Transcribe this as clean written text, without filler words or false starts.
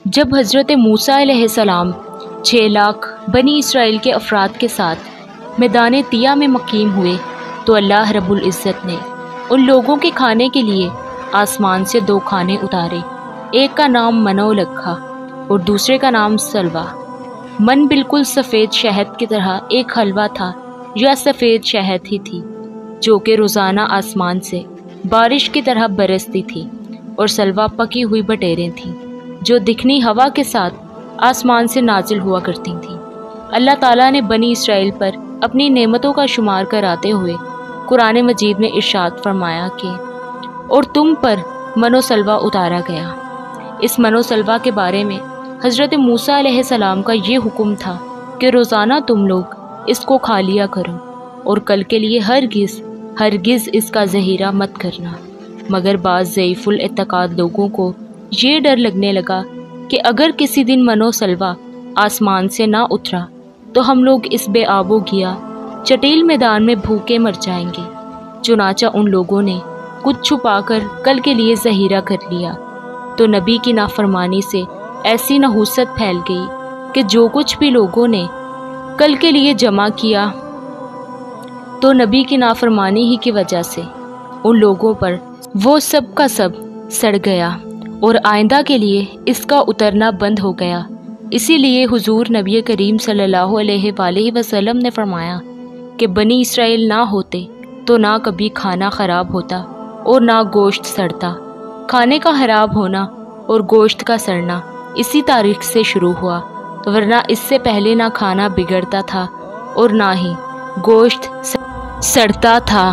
جب حضرت موسیٰ علیہ السلام 6 لاکھ بنی اسرائیل کے افراد کے ساتھ میدان طیہ میں مقیم ہوئے تو اللہ رب العزت نے ان لوگوں کے کھانے کے لیے آسمان سے 2 کھانے اتارے، ایک کا نام منو رکھا اور دوسرے کا نام سلویٰ۔ من بالکل سفید شہد کی طرح ایک حلوہ تھا یا سفید شہد ہی تھی جو کہ روزانہ آسمان سے بارش کی طرح برستی تھی، اور سلویٰ پکی ہوئی بٹیریں تھیں جو دکھنی ہوا کے ساتھ آسمان سے نازل ہوا کرتی تھیں۔ اللہ تعالیٰ نے بنی اسرائیل پر اپنی نعمتوں کا شمار کراتے ہوئے قرآن مجید میں ارشاد فرمایا کہ اور تم پر من و سلویٰ اتارا گیا۔ اس من و سلویٰ کے بارے میں حضرت موسیٰ علیہ السلام کا یہ حکم تھا کہ روزانہ تم لوگ اس کو کھا لیا کرو اور کل کے لیے ہرگز اس کا ذخیرہ مت کرنا۔ مگر بعض ضعیف الاعتقاد لوگوں کو یہ ڈر لگنے لگا کہ اگر کسی دن من و سلویٰ آسمان سے نہ اترا تو ہم لوگ اس بے آب و گیا چٹیل میدان میں بھوکے مر جائیں گے۔ چنانچہ ان لوگوں نے کچھ چھپا کر کل کے لیے ذخیرہ کر لیا، تو نبی کی نافرمانی سے ایسی نحوست پھیل گئی کہ جو کچھ بھی لوگوں نے کل کے لیے جمع کیا تو نبی کی نافرمانی ہی کی وجہ سے ان لوگوں پر وہ سب کا سب سڑ گیا اور آئندہ کے لیے اس کا اترنا بند ہو گیا۔ اسی لیے حضور نبی کریم صلی اللہ علیہ وآلہ وسلم نے فرمایا کہ بنی اسرائیل نہ ہوتے تو نہ کبھی کھانا خراب ہوتا اور نہ گوشت سڑتا۔ کھانے کا خراب ہونا اور گوشت کا سڑنا اسی تاریخ سے شروع ہوا، ورنہ اس سے پہلے نہ کھانا بگڑتا تھا اور نہ ہی گوشت سڑتا تھا۔